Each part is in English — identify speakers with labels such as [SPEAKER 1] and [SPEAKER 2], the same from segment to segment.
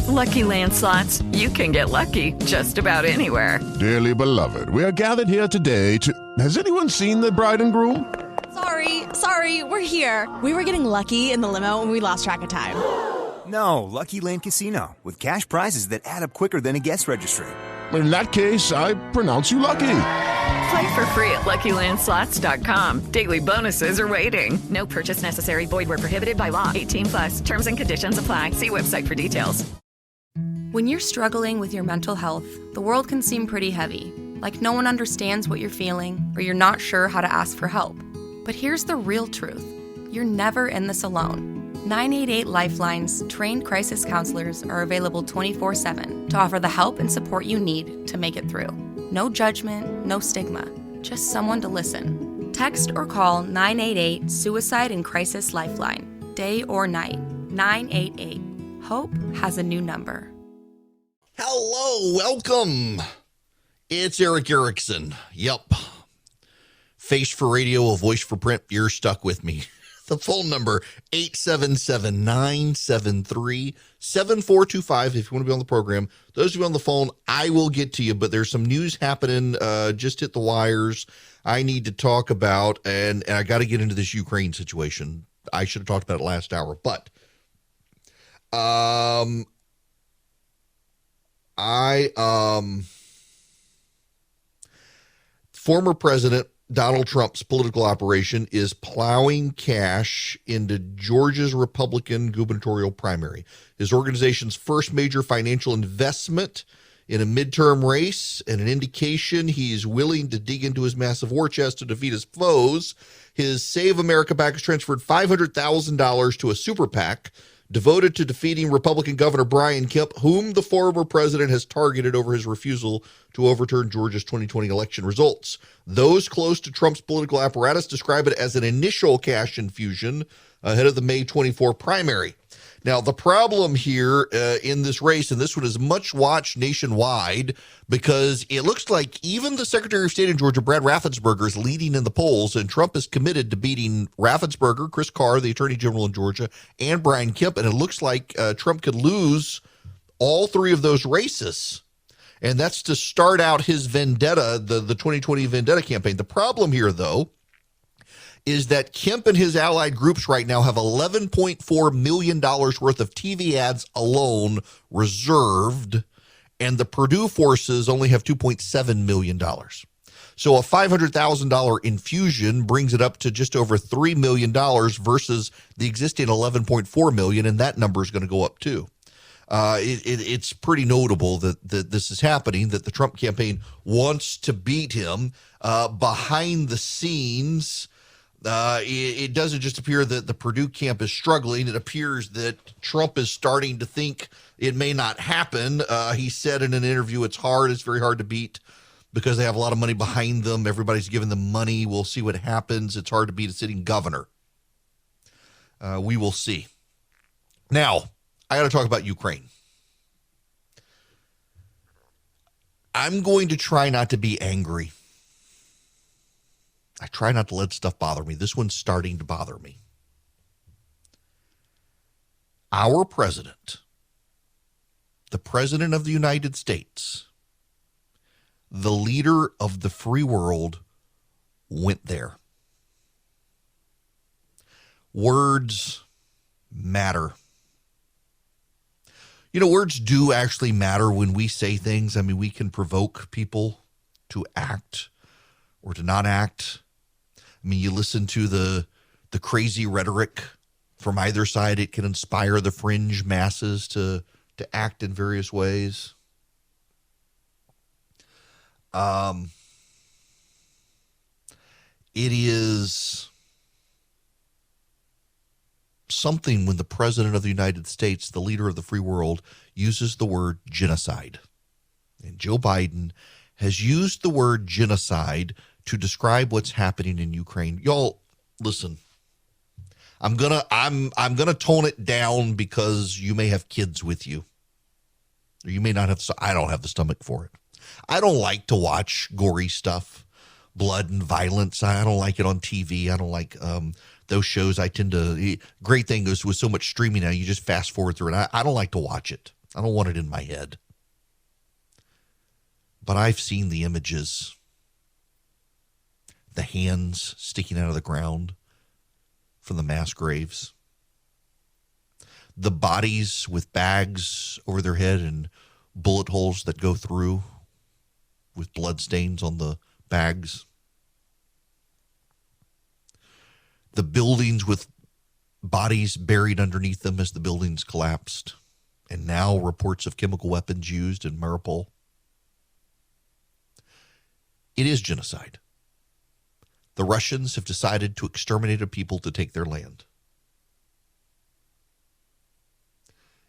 [SPEAKER 1] With Lucky Land Slots, you can get lucky just about anywhere.
[SPEAKER 2] Dearly beloved, we are gathered here today to... Has anyone seen the bride and groom?
[SPEAKER 3] Sorry, we're here. We were getting lucky in the limo and we lost track of time.
[SPEAKER 4] No, Lucky Land Casino, with cash prizes that add up quicker than a guest registry.
[SPEAKER 2] In that case, I pronounce you lucky.
[SPEAKER 1] Play for free at LuckyLandSlots.com. Daily bonuses are waiting. No purchase necessary. Void where prohibited by law. 18+. Terms and conditions apply. See website for details.
[SPEAKER 5] When you're struggling with your mental health, the world can seem pretty heavy. Like no one understands what you're feeling, or you're not sure how to ask for help. But here's the real truth. You're never in this alone. 988 Lifeline's trained crisis counselors are available 24/7 to offer the help and support you need to make it through. No judgment, no stigma, just someone to listen. Text or call 988 Suicide and Crisis Lifeline, day or night. 988. Hope has a new number.
[SPEAKER 6] Hello, welcome. It's Eric Erickson. Yep. Face for radio, a voice for print. You're stuck with me. The phone number, 877-973-7425 if you want to be on the program. Those of you on the phone, I will get to you, but there's some news happening, just hit the wires I need to talk about, and I got to get into this Ukraine situation. I should have talked about it last hour, but former President Donald Trump's political operation is plowing cash into Georgia's Republican gubernatorial primary. His organization's first major financial investment in a midterm race and an indication he's willing to dig into his massive war chest to defeat his foes. His Save America PAC has transferred $500,000 to a super PAC devoted to defeating Republican Governor Brian Kemp, whom the former president has targeted over his refusal to overturn Georgia's 2020 election results. Those close to Trump's political apparatus describe it as an initial cash infusion ahead of the May 24 primary. Now, the problem here in this race, and this one is much watched nationwide, because it looks like even the Secretary of State in Georgia, Brad Raffensperger, is leading in the polls, and Trump is committed to beating Raffensperger, Chris Carr, the Attorney General in Georgia, and Brian Kemp, and it looks like Trump could lose all three of those races. And that's to start out his vendetta, the 2020 vendetta campaign. The problem here, though, is that Kemp and his allied groups right now have $11.4 million worth of TV ads alone reserved, and the Purdue forces only have $2.7 million. So a $500,000 infusion brings it up to just over $3 million versus the existing $11.4 million, and that number is going to go up too. It's pretty notable that this is happening, that the Trump campaign wants to beat him behind the scenes. It doesn't just appear that the Purdue camp is struggling. It appears that Trump is starting to think it may not happen. He said in an interview, it's very hard to beat because they have a lot of money behind them. Everybody's giving them money. We'll see what happens. It's hard to beat a sitting governor. We will see. Now, I got to talk about Ukraine. I'm going to try not to be angry. I try not to let stuff bother me. This one's starting to bother me. Our president, the president of the United States, the leader of the free world, went there. Words matter. You know, words do actually matter when we say things. I mean, we can provoke people to act or to not act. I mean, you listen to the crazy rhetoric from either side. It can inspire the fringe masses to act in various ways. It is something when the president of the United States, the leader of the free world, uses the word genocide. And Joe Biden has used the word genocide to describe what's happening in Ukraine. Y'all, listen. I'm gonna tone it down because you may have kids with you, or you may not have. I don't have the stomach for it. I don't like to watch gory stuff, blood and violence. I don't like it on TV. I don't like those shows. I tend to. Great thing is with so much streaming now, you just fast forward through it. I don't like to watch it. I don't want it in my head. But I've seen the images. The hands sticking out of the ground from the mass graves. The bodies with bags over their head and bullet holes that go through with blood stains on the bags. The buildings with bodies buried underneath them as the buildings collapsed. And now reports of chemical weapons used in Mariupol. It is genocide. The Russians have decided to exterminate a people to take their land.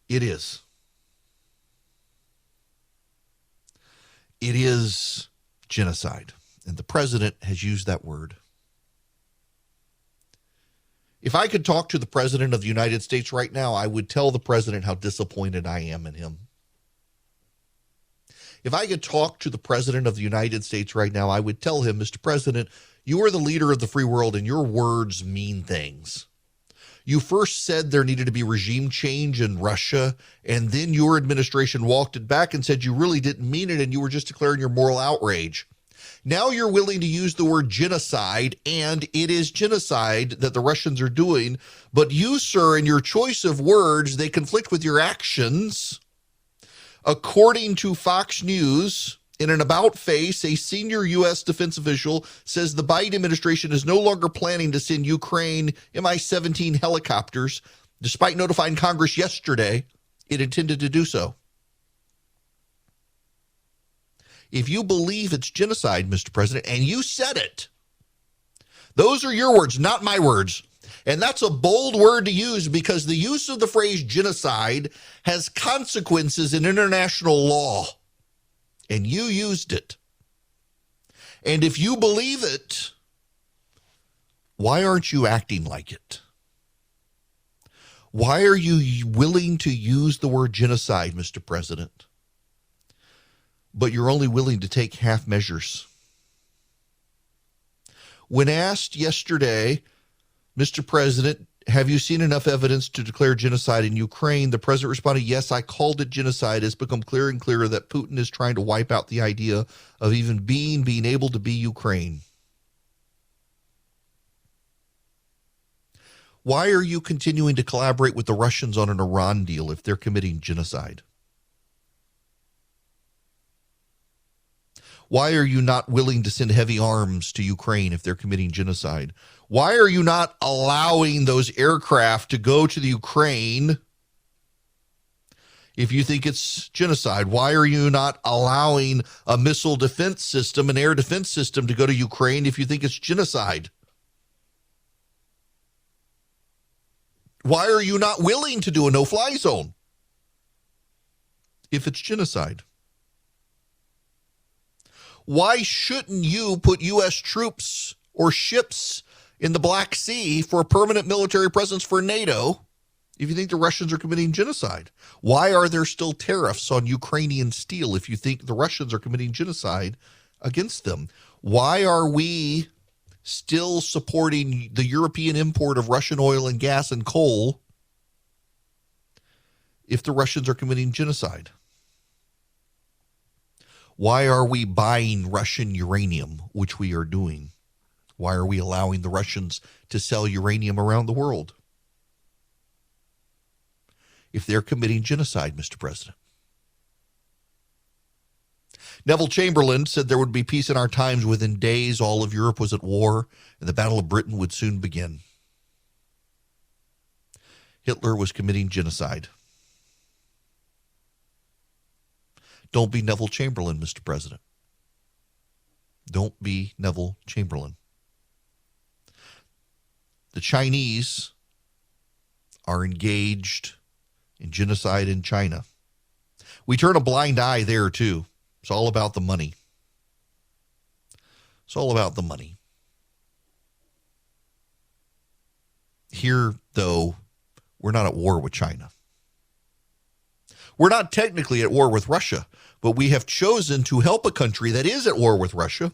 [SPEAKER 6] It is. It is genocide. And the president has used that word. If I could talk to the president of the United States right now, I would tell the president how disappointed I am in him. If I could talk to the president of the United States right now, I would tell him, Mr. President, you are the leader of the free world and your words mean things. You first said there needed to be regime change in Russia, and then your administration walked it back and said you really didn't mean it and you were just declaring your moral outrage. Now you're willing to use the word genocide, and it is genocide that the Russians are doing. But you, sir, in your choice of words, they conflict with your actions. According to Fox News, in an about face, a senior U.S. defense official says the Biden administration is no longer planning to send Ukraine Mi-17 helicopters, despite notifying Congress yesterday it intended to do so. If you believe it's genocide, Mr. President, and you said it, those are your words, not my words. And that's a bold word to use because the use of the phrase genocide has consequences in international law. And you used it. And if you believe it, why aren't you acting like it? Why are you willing to use the word genocide, Mr. President? But you're only willing to take half measures. When asked yesterday, Mr. President, have you seen enough evidence to declare genocide in Ukraine? The president responded, yes, I called it genocide. It's become clearer and clearer that Putin is trying to wipe out the idea of even being able to be Ukraine. Why are you continuing to collaborate with the Russians on an Iran deal if they're committing genocide? Why are you not willing to send heavy arms to Ukraine if they're committing genocide? Why are you not allowing those aircraft to go to the Ukraine if you think it's genocide? Why are you not allowing a missile defense system, an air defense system to go to Ukraine if you think it's genocide? Why are you not willing to do a no-fly zone if it's genocide? Why shouldn't you put U.S. troops or ships in the Black Sea for a permanent military presence for NATO if you think the Russians are committing genocide? Why are there still tariffs on Ukrainian steel if you think the Russians are committing genocide against them? Why are we still supporting the European import of Russian oil and gas and coal if the Russians are committing genocide? Why are we buying Russian uranium, which we are doing? Why are we allowing the Russians to sell uranium around the world if they're committing genocide, Mr. President? Neville Chamberlain said there would be peace in our times. Within days, all of Europe was at war, and the Battle of Britain would soon begin. Hitler was committing genocide. Don't be Neville Chamberlain, Mr. President. Don't be Neville Chamberlain. The Chinese are engaged in genocide in China. We turn a blind eye there, too. It's all about the money. It's all about the money. Here, though, we're not at war with China. We're not technically at war with Russia, but we have chosen to help a country that is at war with Russia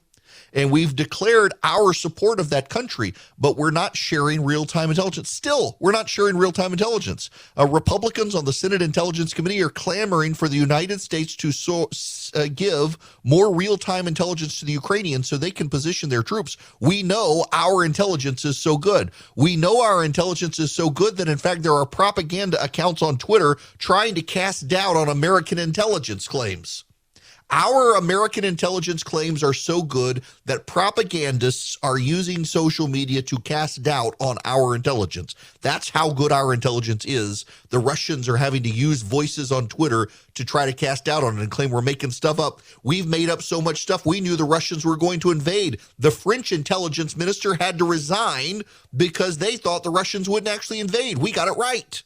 [SPEAKER 6] And we've declared our support of that country, but we're not sharing real-time intelligence. Still, we're not sharing real-time intelligence. Republicans on the Senate Intelligence Committee are clamoring for the United States to give more real-time intelligence to the Ukrainians so they can position their troops. We know our intelligence is so good. We know our intelligence is so good that, in fact, there are propaganda accounts on Twitter trying to cast doubt on American intelligence claims. Our American intelligence claims are so good that propagandists are using social media to cast doubt on our intelligence. That's how good our intelligence is. The Russians are having to use voices on Twitter to try to cast doubt on it and claim we're making stuff up. We've made up so much stuff. We knew the Russians were going to invade. The French intelligence minister had to resign because they thought the Russians wouldn't actually invade. We got it right.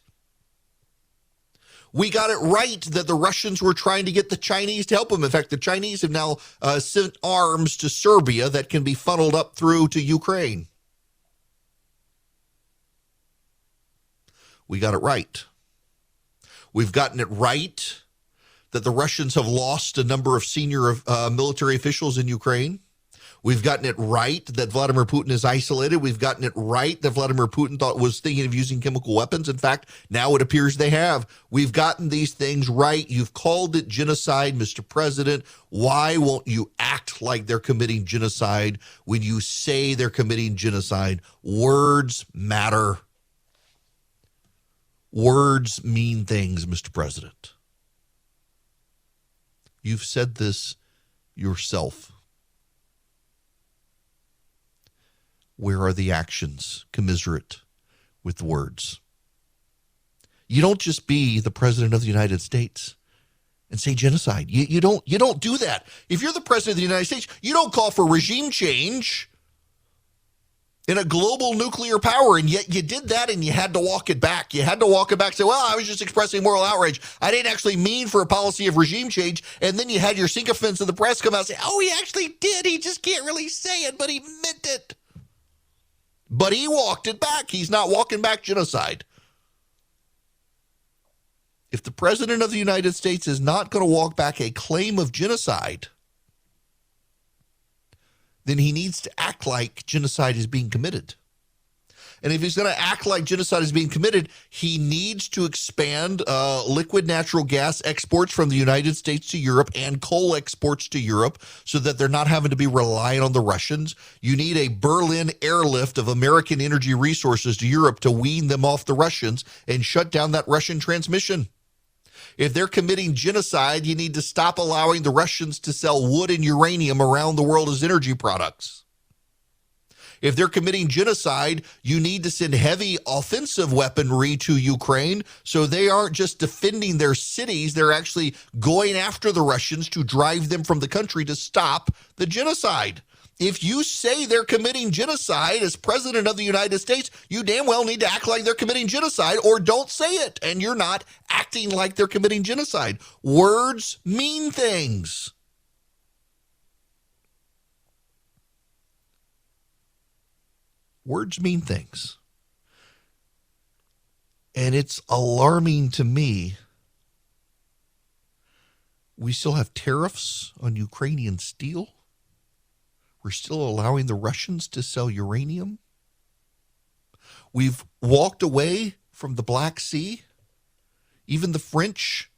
[SPEAKER 6] We got it right that the Russians were trying to get the Chinese to help them. In fact, the Chinese have now sent arms to Serbia that can be funneled up through to Ukraine. We got it right. We've gotten it right that the Russians have lost a number of senior military officials in Ukraine. We've gotten it right that Vladimir Putin is isolated. We've gotten it right that Vladimir Putin was thinking of using chemical weapons. In fact, now it appears they have. We've gotten these things right. You've called it genocide, Mr. President. Why won't you act like they're committing genocide when you say they're committing genocide? Words matter. Words mean things, Mr. President. You've said this yourself. Where are the actions commiserate with the words? You don't just be the president of the United States and say genocide. You don't do that. If you're the president of the United States, you don't call for regime change in a global nuclear power, and yet you did that and you had to walk it back. You had to walk it back and say, well, I was just expressing moral outrage. I didn't actually mean for a policy of regime change. And then you had your sycophants in the press come out and say, oh, he actually did. He just can't really say it, but he meant it. But he walked it back. He's not walking back genocide. If the president of the United States is not going to walk back a claim of genocide, then he needs to act like genocide is being committed. And if he's going to act like genocide is being committed, he needs to expand liquid natural gas exports from the United States to Europe and coal exports to Europe so that they're not having to be reliant on the Russians. You need a Berlin airlift of American energy resources to Europe to wean them off the Russians and shut down that Russian transmission. If they're committing genocide, you need to stop allowing the Russians to sell wood and uranium around the world as energy products. If they're committing genocide, you need to send heavy offensive weaponry to Ukraine so they aren't just defending their cities. They're actually going after the Russians to drive them from the country to stop the genocide. If you say they're committing genocide as president of the United States, you damn well need to act like they're committing genocide or don't say it. And you're not acting like they're committing genocide. Words mean things. Words mean things. And it's alarming to me. We still have tariffs on Ukrainian steel. We're still allowing the Russians to sell uranium. We've walked away from the Black Sea. Even the French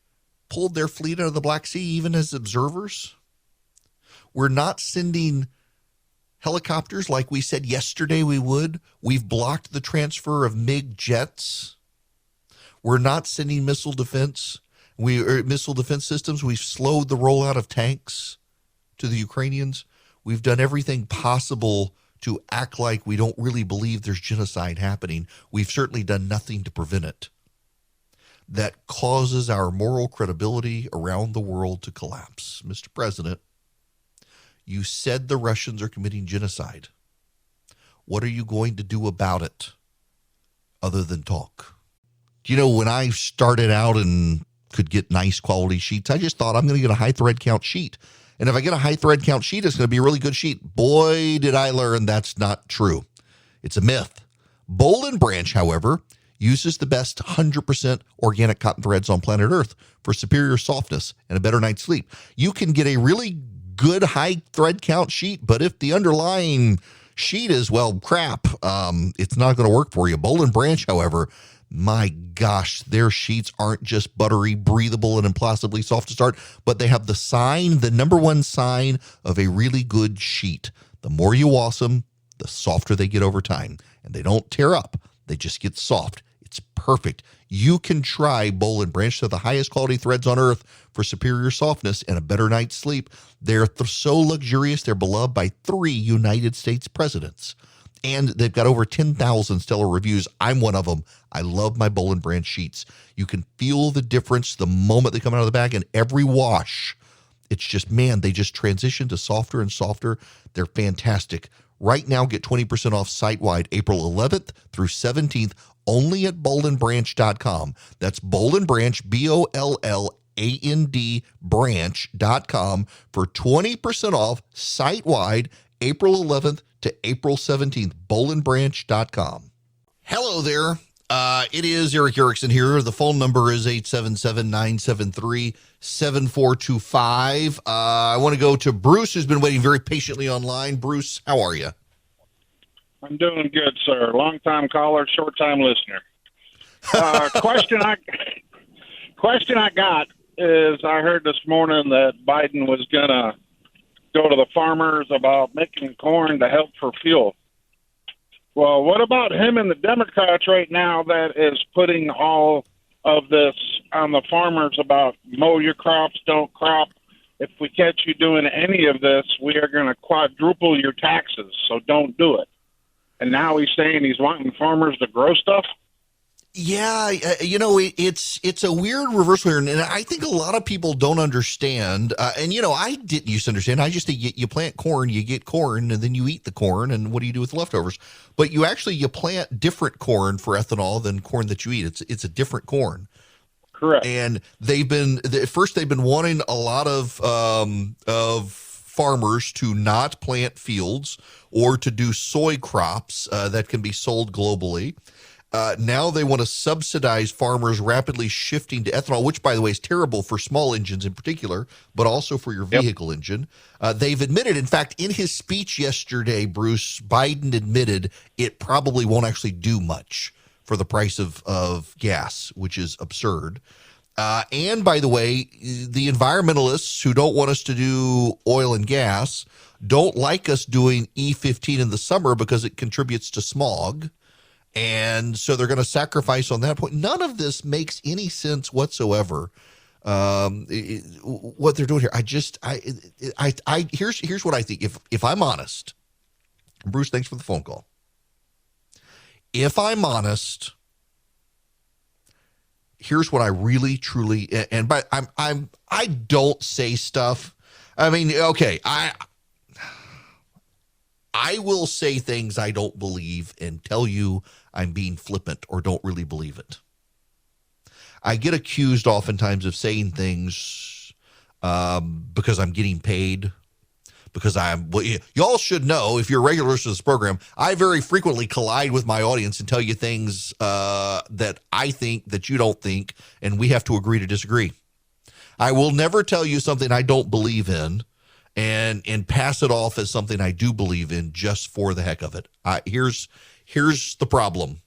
[SPEAKER 6] pulled their fleet out of the Black Sea, even as observers. We're not sending helicopters like we said yesterday we would. We've blocked the transfer of MiG jets. We're not sending missile defense systems. We've slowed the rollout of tanks to the Ukrainians. We've done everything possible to act like we don't really believe there's genocide happening. We've certainly done nothing to prevent it. That causes our moral credibility around the world to collapse. Mr. President, you said the Russians are committing genocide. What are you going to do about it other than talk? You know, when I started out and could get nice quality sheets, I just thought I'm going to get a high thread count sheet. And if I get a high thread count sheet, it's going to be a really good sheet. Boy, did I learn that's not true. It's a myth. Boll & Branch, however, uses the best 100% organic cotton threads on planet Earth for superior softness and a better night's sleep. You can get a really
[SPEAKER 2] good high thread count sheet, but if the underlying sheet is, well, crap, it's not going to work for you. Boll & Branch, however, my gosh, their sheets aren't just buttery, breathable, and impossibly soft to start, but they have the number one sign of a really good sheet. The more you wash them, the softer they get over time. And they don't tear up. They just get soft. It's perfect. You can try Boll & Branch. They're the highest quality threads on earth for superior softness and a better night's sleep. They're so luxurious, they're beloved by 3 United States presidents. And they've got over 10,000 stellar reviews. I'm one of them. I love my Boll & Branch sheets. You can feel the difference the moment they come out of the bag, and every wash, it's just, man, they just transition to softer and softer. They're fantastic. Right now, get 20% off site-wide April 11th through 17th only at bollandbranch.com. That's Boll & Branch, BOLLAND branch.com for 20% off site-wide April 11th to April 17th, bollandbranch.com. Hello there. It is Eric Erickson here. The phone number is 877-973-7425. I want to go to Bruce, who's been waiting very patiently online. Bruce, how are you?
[SPEAKER 7] I'm doing good, sir. Long-time caller, short-time listener. Question I got is I heard this morning that Biden was going to go to the farmers about making corn to help for fuel. Well, what about him and the Democrats right now that is putting all of this on the farmers about mow your crops, don't crop? If we catch you doing any of this, we are going to quadruple your taxes, so don't do it. And now he's saying he's wanting farmers to grow stuff?
[SPEAKER 2] Yeah, it's a weird reversal here, and I think a lot of people don't understand. And I didn't used to understand. I just think you plant corn, you get corn, and then you eat the corn, and what do you do with the leftovers? But you plant different corn for ethanol than corn that you eat. It's a different corn.
[SPEAKER 7] Correct.
[SPEAKER 2] And they've been wanting a lot of farmers to not plant fields or to do soy crops that can be sold globally. Now they want to subsidize farmers rapidly shifting to ethanol, which, by the way, is terrible for small engines in particular, but also for your vehicle engine. They've admitted, in fact, in his speech yesterday, Bruce, Biden admitted it probably won't actually do much for the price of gas, which is absurd. And, by the way, the environmentalists who don't want us to do oil and gas don't like us doing E15 in the summer because it contributes to smog. And so they're going to sacrifice on that point. None of this makes any sense whatsoever. What they're doing here, here's what I think. If I'm honest, Bruce, thanks for the phone call. If I'm honest, here's what I really, truly, and by I don't say stuff. I mean, okay, I will say things I don't believe and tell you I'm being flippant or don't really believe it. I get accused oftentimes of saying things because I'm getting paid, because y'all should know, if you're regulars to this program, I very frequently collide with my audience and tell you things that I think that you don't think, and we have to agree to disagree. I will never tell you something I don't believe in and pass it off as something I do believe in just for the heck of it. Here's the problem.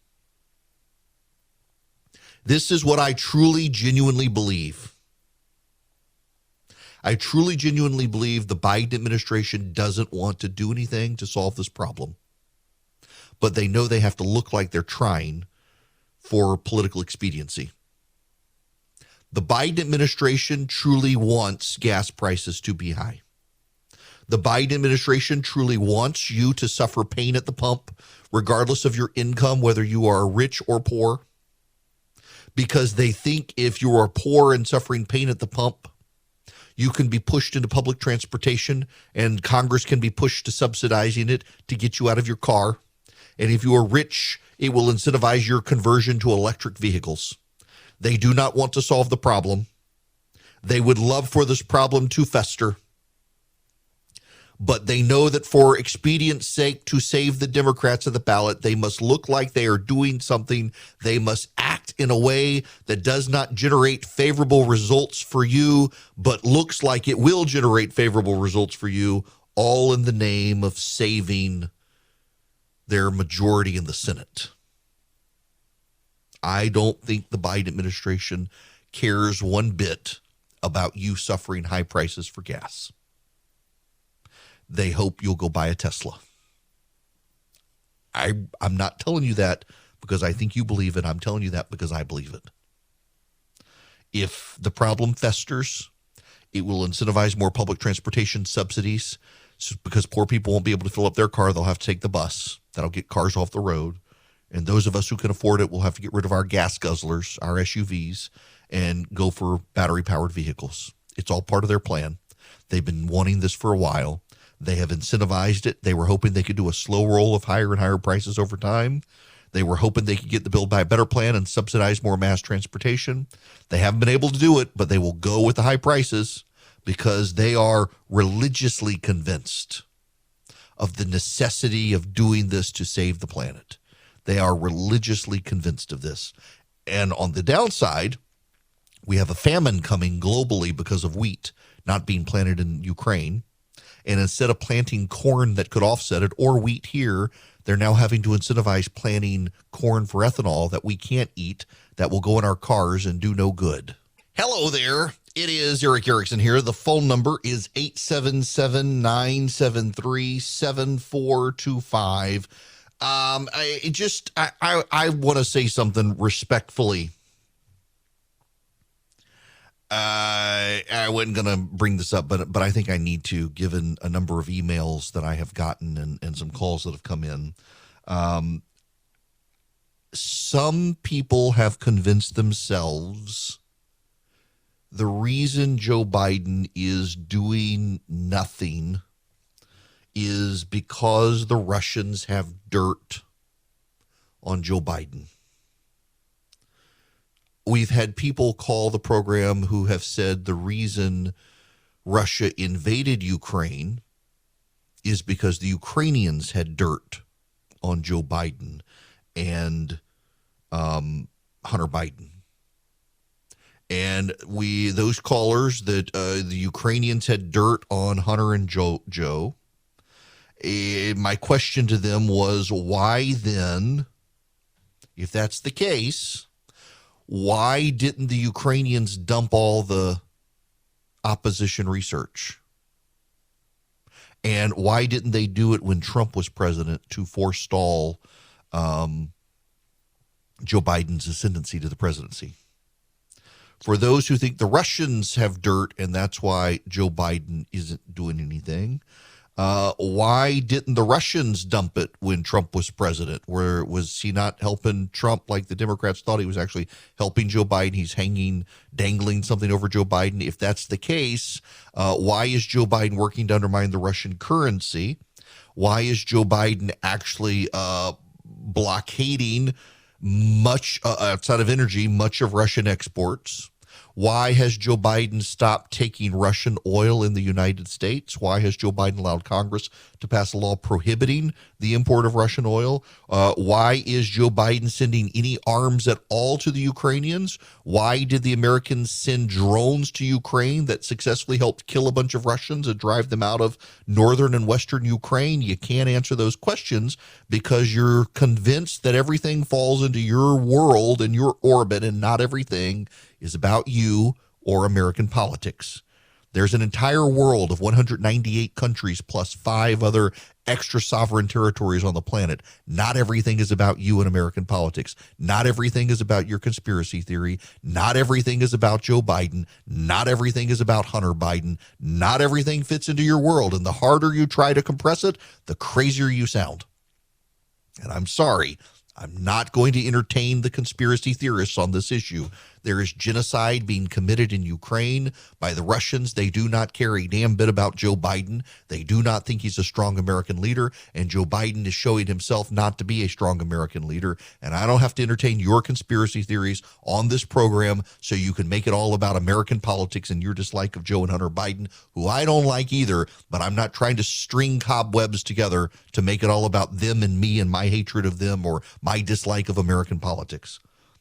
[SPEAKER 2] This is what I truly, genuinely believe. I truly, genuinely believe the Biden administration doesn't want to do anything to solve this problem. But they know they have to look like they're trying for political expediency. The Biden administration truly wants gas prices to be high. The Biden administration truly wants you to suffer pain at the pump, regardless of your income, whether you are rich or poor, because they think if you are poor and suffering pain at the pump, you can be pushed into public transportation and Congress can be pushed to subsidizing it to get you out of your car. And if you are rich, it will incentivize your conversion to electric vehicles. They do not want to solve the problem. They would love for this problem to fester. But they know that for expedience sake, to save the Democrats at the ballot, they must look like they are doing something. They must act in a way that does not generate favorable results for you, but looks like it will generate favorable results for you, all in the name of saving their majority in the Senate. I don't think the Biden administration cares one bit about you suffering high prices for gas. They hope you'll go buy a Tesla. I'm not telling you that because I think you believe it. I'm telling you that because I believe it. If the problem festers, it will incentivize more public transportation subsidies because poor people won't be able to fill up their car. They'll have to take the bus. That'll get cars off the road. And those of us who can afford it will have to get rid of our gas guzzlers, our SUVs, and go for battery-powered vehicles. It's all part of their plan. They've been wanting this for a while. They have incentivized it. They were hoping they could do a slow roll of higher and higher prices over time. They were hoping they could get the Build Buy Better plan and subsidize more mass transportation. They haven't been able to do it, but they will go with the high prices because they are religiously convinced of the necessity of doing this to save the planet. They are religiously convinced of this. And on the downside, we have a famine coming globally because of wheat not being planted in Ukraine. And instead of planting corn that could offset it or wheat here, they're now having to incentivize planting corn for ethanol that we can't eat, that will go in our cars and do no good. Hello there. It is Eric Erickson here. The phone number is 877-973-7425. I want to say something respectfully. I wasn't going to bring this up, but I think I need to, given a number of emails that I have gotten and some calls that have come in. Some people have convinced themselves the reason Joe Biden is doing nothing is because the Russians have dirt on Joe Biden. We've had people call the program who have said the reason Russia invaded Ukraine is because the Ukrainians had dirt on Joe Biden and Hunter Biden. And those callers that the Ukrainians had dirt on Hunter and Joe, my question to them was, why then, if that's the case, why didn't the Ukrainians dump all the opposition research? And why didn't they do it when Trump was president to forestall Joe Biden's ascendancy to the presidency? For those who think the Russians have dirt and that's why Joe Biden isn't doing anything, why didn't the Russians dump it when Trump was president? Where was he not helping Trump like the Democrats thought he was actually helping Joe Biden? He's dangling something over Joe Biden. If that's the case, why is Joe Biden working to undermine the Russian currency? Why is Joe Biden actually blockading much outside of energy, much of Russian exports? Why has Joe Biden stopped taking Russian oil in the United States? Why has Joe Biden allowed Congress to pass a law prohibiting the import of Russian oil? Why is Joe Biden sending any arms at all to the Ukrainians? Why did the Americans send drones to Ukraine that successfully helped kill a bunch of Russians and drive them out of northern and western Ukraine? You can't answer those questions because you're convinced that everything falls into your world and your orbit, and not everything is about you or American politics. There's an entire world of 198 countries plus 5 other extra sovereign territories on the planet. Not everything is about you and American politics. Not everything is about your conspiracy theory. Not everything is about Joe Biden. Not everything is about Hunter Biden. Not everything fits into your world. And the harder you try to compress it, the crazier you sound. And I'm sorry. I'm not going to entertain the conspiracy theorists on this issue. There is genocide being committed in Ukraine by the Russians. They do not care a damn bit about Joe Biden. They do not think he's a strong American leader, and Joe Biden is showing himself not to be a strong American leader. And I don't have to entertain your conspiracy theories on this program so you can make it all about American politics and your dislike of Joe and Hunter Biden, who I don't like either, but I'm not trying to string cobwebs together to make it all about them and me and my hatred of them or my dislike of American politics.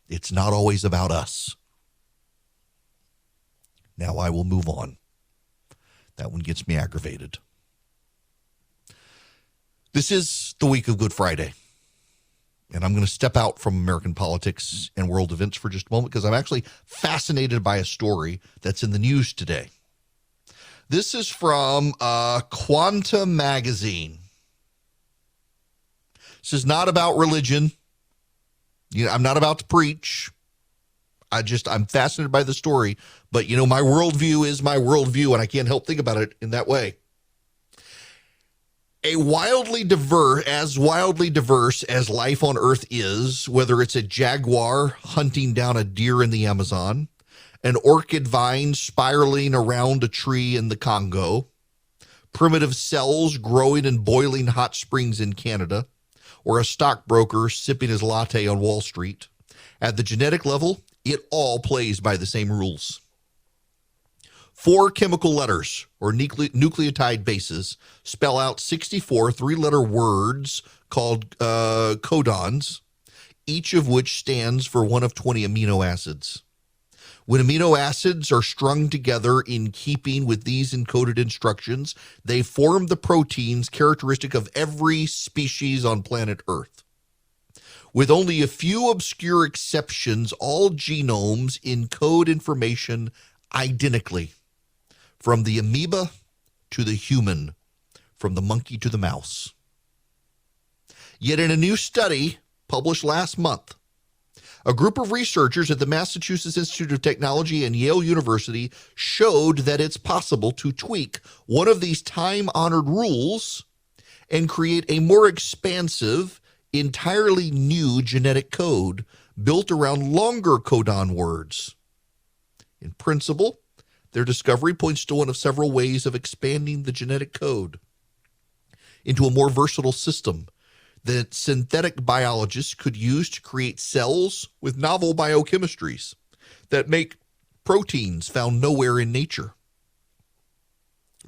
[SPEAKER 2] It's not always about us. Now I will move on. That one gets me aggravated. This is the week of Good Friday. And I'm going to step out from American politics and world events for just a moment because I'm actually fascinated by a story that's in the news today. This is from Quanta Magazine. This is not about religion. I'm not about to preach. I'm fascinated by the story, but my worldview is my worldview, and I can't help think about it in that way. Wildly diverse as life on Earth is, whether it's a jaguar hunting down a deer in the Amazon, an orchid vine spiraling around a tree in the Congo, primitive cells growing in boiling hot springs in Canada, or a stockbroker sipping his latte on Wall Street. At the genetic level, it all plays by the same rules. 4 chemical letters, or nucleotide bases, spell out 64 three-letter words called codons, each of which stands for one of 20 amino acids. When amino acids are strung together in keeping with these encoded instructions, they form the proteins characteristic of every species on planet Earth. With only a few obscure exceptions, all genomes encode information identically, from the amoeba to the human, from the monkey to the mouse. Yet in a new study published last month, a group of researchers at the Massachusetts Institute of Technology and Yale University showed that it's possible to tweak one of these time-honored rules and create a more expansive, entirely new genetic code built around longer codon words. In principle, their discovery points to one of several ways of expanding the genetic code into a more versatile system that synthetic biologists could use to create cells with novel biochemistries that make proteins found nowhere in nature.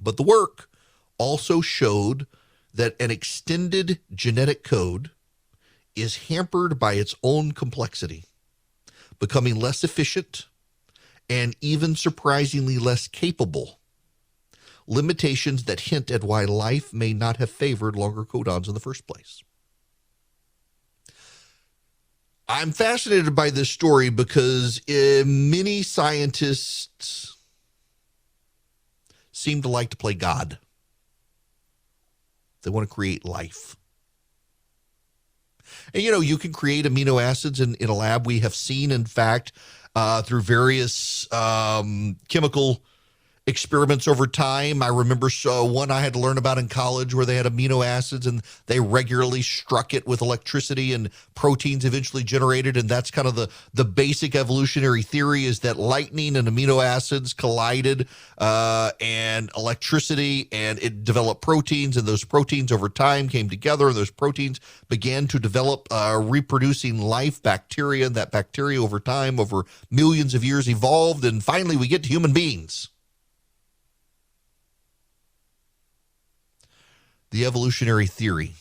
[SPEAKER 2] But the work also showed that an extended genetic code is hampered by its own complexity, becoming less efficient and even surprisingly less capable, limitations that hint at why life may not have favored longer codons in the first place. I'm fascinated by this story because many scientists seem to like to play God. They want to create life. And, you can create amino acids in a lab. We have seen, in fact, through various chemical experiments over time. I remember one I had to learn about in college where they had amino acids and they regularly struck it with electricity and proteins eventually generated. And that's kind of the basic evolutionary theory, is that lightning and amino acids collided and electricity, and it developed proteins, and those proteins over time came together, and those proteins began to develop reproducing life, bacteria, and that bacteria over time, over millions of years, evolved, and finally we get to human beings. The evolutionary theory.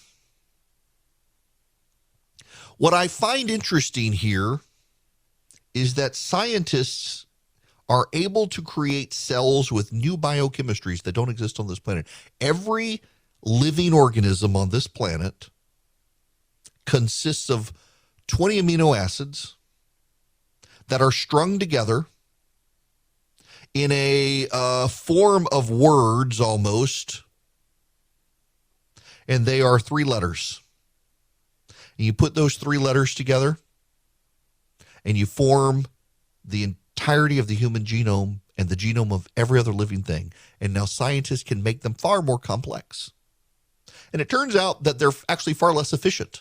[SPEAKER 2] What I find interesting here is that scientists are able to create cells with new biochemistries that don't exist on this planet. Every living organism on this planet consists of 20 amino acids that are strung together in a form of words almost, and they are 3 letters. And you put those 3 letters together, and you form the entirety of the human genome and the genome of every other living thing. And now scientists can make them far more complex. And it turns out that they're actually far less efficient.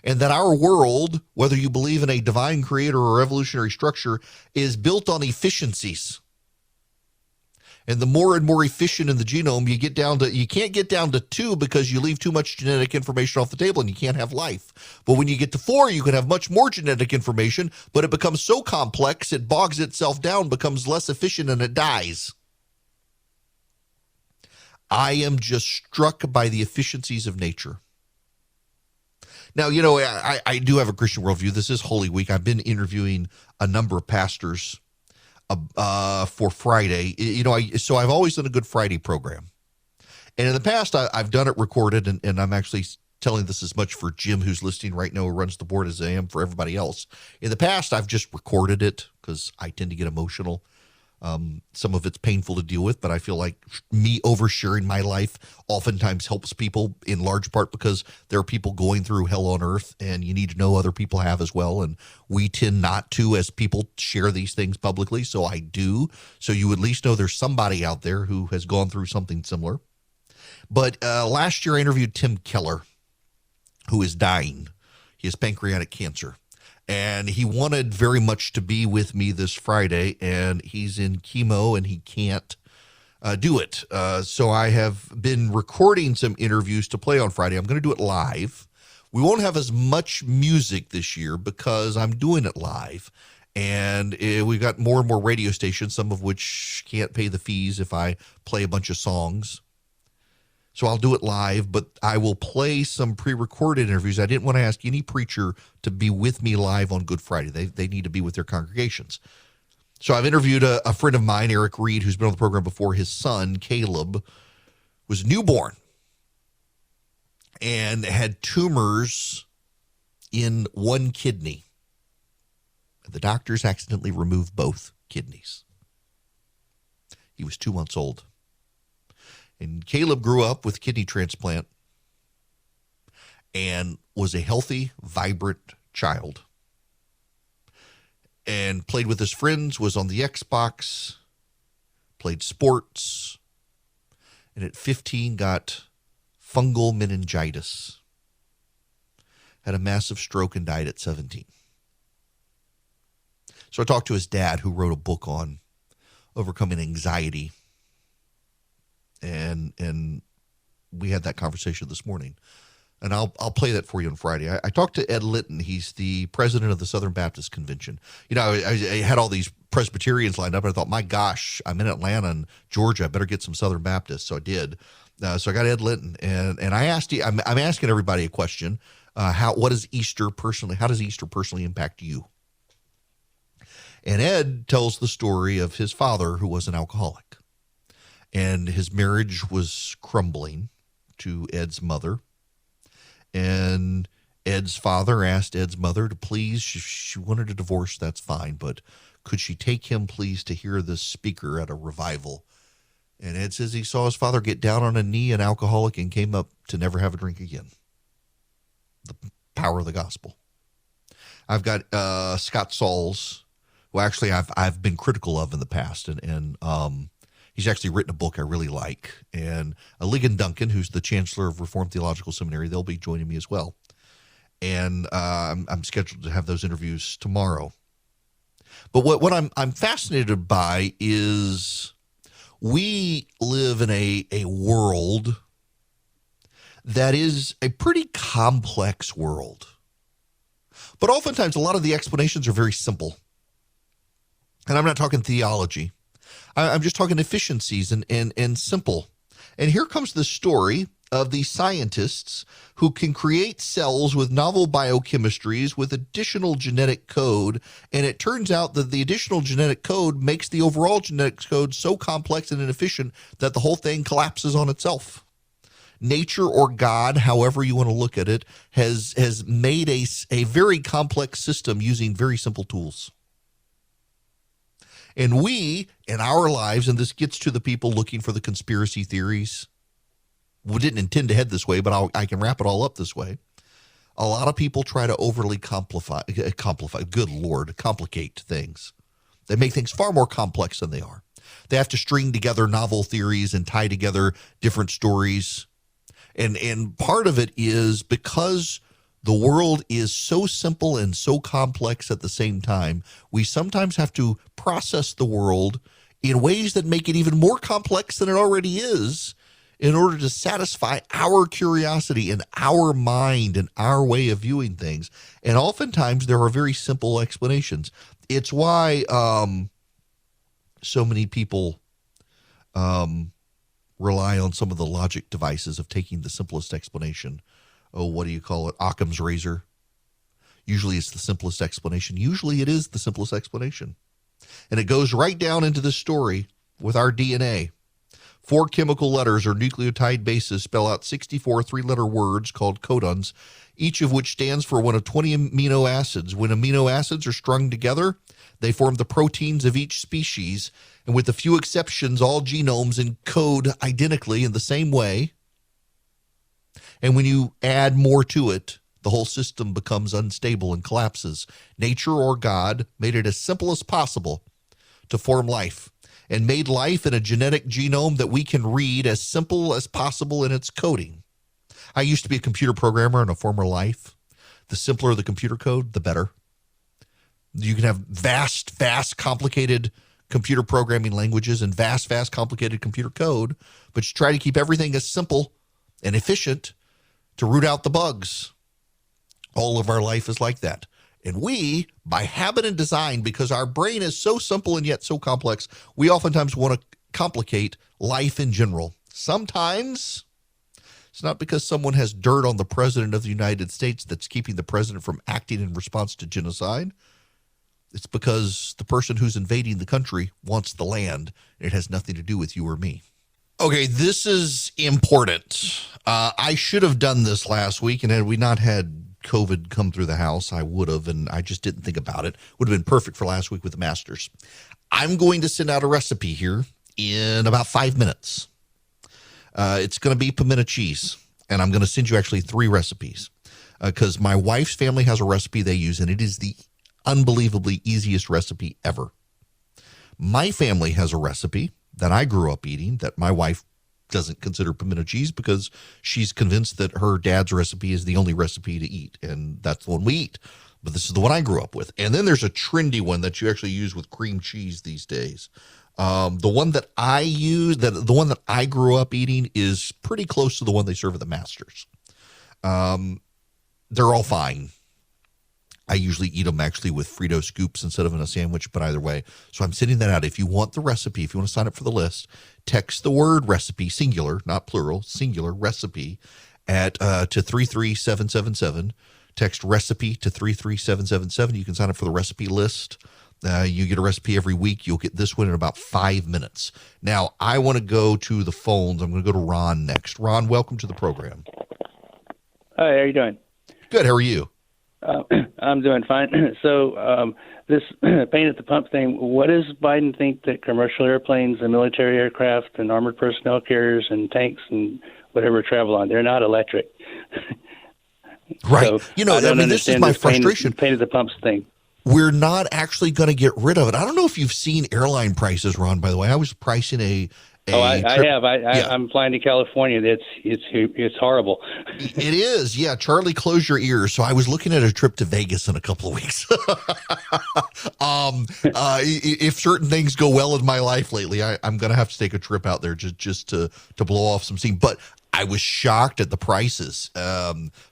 [SPEAKER 2] and that our world, whether you believe in a divine creator or evolutionary structure, is built on efficiencies. And the more and more efficient in the genome you get down to, you can't get down to 2 because you leave too much genetic information off the table and you can't have life. But when you get to 4, you can have much more genetic information, but it becomes so complex, it bogs itself down, becomes less efficient, and it dies. I am just struck by the efficiencies of nature. Now, you know, I do have a Christian worldview. This is Holy Week. I've been interviewing a number of pastors for Friday. You know, so I've always done a Good Friday program. And in the past, I've done it recorded, and I'm actually telling this as much for Jim, who's listening right now, who runs the board, as I am for everybody else. In the past, I've just recorded it because I tend to get emotional. Some of it's painful to deal with, but I feel like me oversharing my life oftentimes helps people, in large part because there are people going through hell on earth, and you need to know other people have as well. And we tend not to, as people, share these things publicly. So I do. So you at least know there's somebody out there who has gone through something similar. But last year I interviewed Tim Keller, who is dying. He has pancreatic cancer. And he wanted very much to be with me this Friday, and he's in chemo and he can't do it. So I have been recording some interviews to play on Friday. I'm going to do it live. We won't have as much music this year because I'm doing it live. And we've got more and more radio stations, some of which can't pay the fees if I play a bunch of songs. So I'll do it live, but I will play some pre-recorded interviews. I didn't want to ask any preacher to be with me live on Good Friday. They need to be with their congregations. So I've interviewed a friend of mine, Eric Reed, who's been on the program before. His son, Caleb, was newborn and had tumors in one kidney. The doctors accidentally removed both kidneys. He was 2 months old. And Caleb grew up with a kidney transplant and was a healthy, vibrant child. And played with his friends, was on the Xbox, played sports, and at 15 got fungal meningitis. Had a massive stroke and died at 17. So I talked to his dad, who wrote a book on overcoming anxiety. And we had that conversation this morning. And I'll play that for you on Friday. I talked to Ed Litton. He's the president of the Southern Baptist Convention. You know, I had all these Presbyterians lined up, and I thought, my gosh, I'm in Atlanta and Georgia. I better get some Southern Baptists. So I did. So I got Ed Litton, and I asked you. I'm asking everybody a question. How does Easter personally impact you? And Ed tells the story of his father, who was an alcoholic. And his marriage was crumbling to Ed's mother. And Ed's father asked Ed's mother to please, she wanted a divorce, that's fine, but could she take him, please, to hear this speaker at a revival? And Ed says he saw his father get down on a knee, an alcoholic, and came up to never have a drink again. The power of the gospel. I've got Scott Sauls, who actually I've been critical of in the past, and he's actually written a book I really like. And Ligon Duncan, who's the chancellor of Reformed Theological Seminary, they'll be joining me as well. And I'm scheduled to have those interviews tomorrow. But what I'm fascinated by is we live in a world that is a pretty complex world. But oftentimes, a lot of the explanations are very simple. And I'm not talking theology. I'm just talking efficiencies and simple. And here comes the story of these scientists who can create cells with novel biochemistries with additional genetic code. And it turns out that the additional genetic code makes the overall genetic code so complex and inefficient that the whole thing collapses on itself. Nature, or God, however you want to look at it, has made a very complex system using very simple tools. And we, in our lives, and this gets to the people looking for the conspiracy theories, we didn't intend to head this way, but I can wrap it all up this way. A lot of people try to overly complicate things. They make things far more complex than they are. They have to string together novel theories and tie together different stories. And part of it is because The world is so simple and so complex at the same time. We sometimes have to process the world in ways that make it even more complex than it already is in order to satisfy our curiosity and our mind and our way of viewing things. And oftentimes there are very simple explanations. It's why so many people rely on some of the logic devices of taking the simplest explanation. Oh, what do you call it? Occam's razor. Usually it's the simplest explanation. Usually it is the simplest explanation. And it goes right down into this story with our DNA. 4 chemical letters or nucleotide bases spell out 64 three-letter words called codons, each of which stands for one of 20 amino acids. When amino acids are strung together, they form the proteins of each species. And with a few exceptions, all genomes encode identically in the same way. And when you add more to it, the whole system becomes unstable and collapses. Nature or God made it as simple as possible to form life, and made life in a genetic genome that we can read as simple as possible in its coding. I used to be a computer programmer in a former life. The simpler the computer code, the better. You can have vast, complicated computer programming languages and vast, complicated computer code, but you try to keep everything as simple and efficient to root out the bugs. All of our life is like that. And we, by habit and design, because our brain is so simple and yet so complex, we oftentimes want to complicate life in general. Sometimes it's not because someone has dirt on the president of the United States that's keeping the president from acting in response to genocide. It's because the person who's invading the country wants the land. It has nothing to do with you or me. Okay, this is important. I should have done this last week, and had we not had COVID come through the house, I would have, and I just didn't think about it. Would have been perfect for last week with the Masters. I'm going to send out a recipe here in about 5 minutes. It's going to be pimento cheese, and I'm going to send you actually 3 recipes because my wife's family has a recipe they use, and it is the unbelievably easiest recipe ever. My family has a recipe that I grew up eating that my wife doesn't consider pimento cheese because she's convinced that her dad's recipe is the only recipe to eat, and that's the one we eat. But this is the one I grew up with. And then there's a trendy one that you actually use with cream cheese these days. The one that I use, the one that I grew up eating, is pretty close to the one they serve at the Masters. They're all fine. I usually eat them actually with Frito scoops instead of in a sandwich, but either way. So I'm sending that out. If you want the recipe, if you want to sign up for the list, text the word recipe, singular, not plural, singular, recipe, to 33777. Text recipe to 33777. You can sign up for the recipe list. You get a recipe every week. You'll get this one in about 5 minutes. Now, I want to go to the phones. I'm going to go to Ron next. Ron, welcome to the program.
[SPEAKER 8] Hi, how are you doing?
[SPEAKER 2] Good. How are you?
[SPEAKER 8] I'm doing fine. So this pain at the pump thing, what does Biden think that commercial airplanes and military aircraft and armored personnel carriers and tanks and whatever travel on, they're not electric.
[SPEAKER 2] Right.
[SPEAKER 8] So
[SPEAKER 2] this is my frustration.
[SPEAKER 8] Pain at the pumps thing.
[SPEAKER 2] We're not actually going to get rid of it. I don't know if you've seen airline prices, Ron, by the way. I was pricing a
[SPEAKER 8] I have.
[SPEAKER 2] Yeah.
[SPEAKER 8] I'm flying to California. It's horrible.
[SPEAKER 2] It is. Yeah. Charlie, close your ears. So I was looking at a trip to Vegas in a couple of weeks. If certain things go well in my life lately, I'm going to have to take a trip out there just to blow off some steam. But I was shocked at the prices.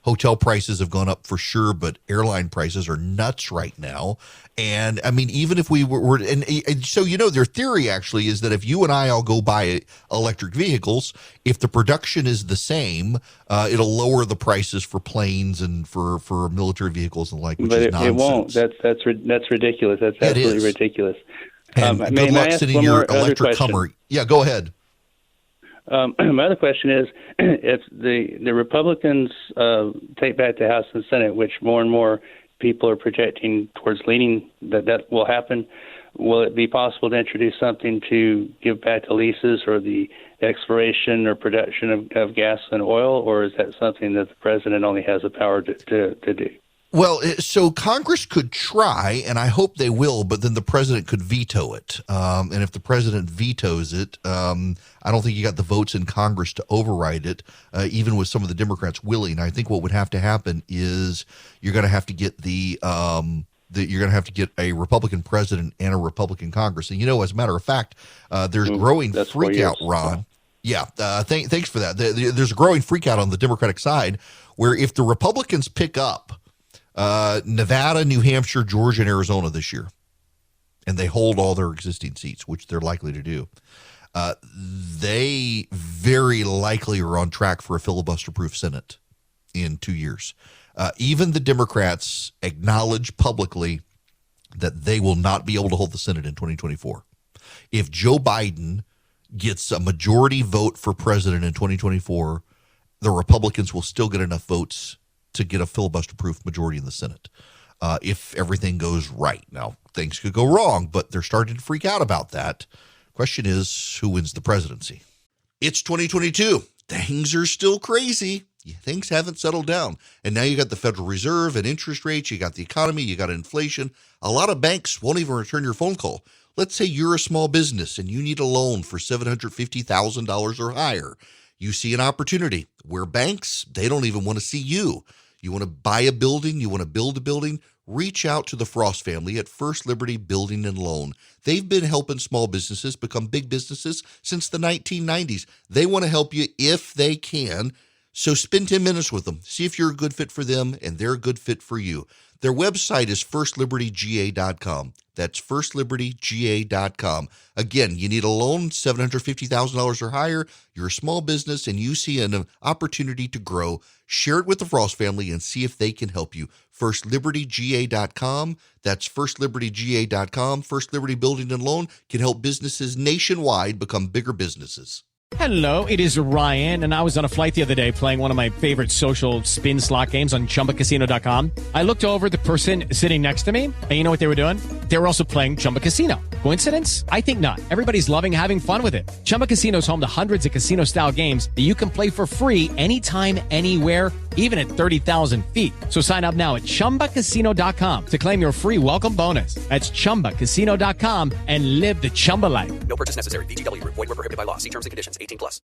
[SPEAKER 2] Hotel prices have gone up for sure, but airline prices are nuts right now. And I mean, even if we were and so, their theory actually is that if you and I all go buy electric vehicles, if the production is the same, it'll lower the prices for planes and for military vehicles and which is nonsense.
[SPEAKER 8] It won't. That's ridiculous. That's absolutely ridiculous.
[SPEAKER 2] And good luck sending your electric Hummer. Yeah, go ahead.
[SPEAKER 8] My other question is, if the Republicans take back the House and Senate, which more and more people are projecting towards leaning that will happen, will it be possible to introduce something to give back the leases or the exploration or production of gas and oil, or is that something that the president only has the power to do?
[SPEAKER 2] Well, so Congress could try, and I hope they will, but then the president could veto it. And if the president vetoes it, I don't think you got the votes in Congress to override it, even with some of the Democrats willing. I think what would have to happen is you're going to have to get you're going to have to get a Republican president and a Republican Congress. And, as a matter of fact, there's growing freak out, Ron. Yeah, thanks for that. There's a growing freak out on the Democratic side where if the Republicans pick up Nevada, New Hampshire, Georgia, and Arizona this year, and they hold all their existing seats, which they're likely to do, they very likely are on track for a filibuster-proof Senate in 2 years. Even the Democrats acknowledge publicly that they will not be able to hold the Senate in 2024. If Joe Biden gets a majority vote for president in 2024, the Republicans will still get enough votes to get a filibuster-proof majority in the Senate if everything goes right. Now, things could go wrong, but they're starting to freak out about that. Question is, who wins the presidency? It's 2022. Things are still crazy. Things haven't settled down. And now you got the Federal Reserve and interest rates. You got the economy. You got inflation. A lot of banks won't even return your phone call. Let's say you're a small business and you need a loan for $750,000 or higher. You see an opportunity where banks, they don't even want to see you. You want to buy a building, you want to build a building, reach out to the Frost family at First Liberty Building and Loan. They've been helping small businesses become big businesses since the 1990s. They want to help you if they can. So spend 10 minutes with them. See if you're a good fit for them and they're a good fit for you. Their website is firstlibertyga.com. That's firstlibertyga.com. Again, you need a loan, $750,000 or higher. You're a small business and you see an opportunity to grow. Share it with the Frost family and see if they can help you. Firstlibertyga.com. That's firstlibertyga.com. First Liberty Building and Loan can help businesses nationwide become bigger businesses.
[SPEAKER 9] Hello, it is Ryan, and I was on a flight the other day playing one of my favorite social spin slot games on ChumbaCasino.com. I looked over at the person sitting next to me, and you know what they were doing? They were also playing Chumba Casino. Coincidence? I think not. Everybody's loving having fun with it. Chumba Casino is home to hundreds of casino-style games that you can play for free anytime, anywhere, even at 30,000 feet. So sign up now at ChumbaCasino.com to claim your free welcome bonus. That's ChumbaCasino.com and live the Chumba life.
[SPEAKER 10] No purchase necessary. VGW. Void where prohibited by law. See terms and conditions. 18+.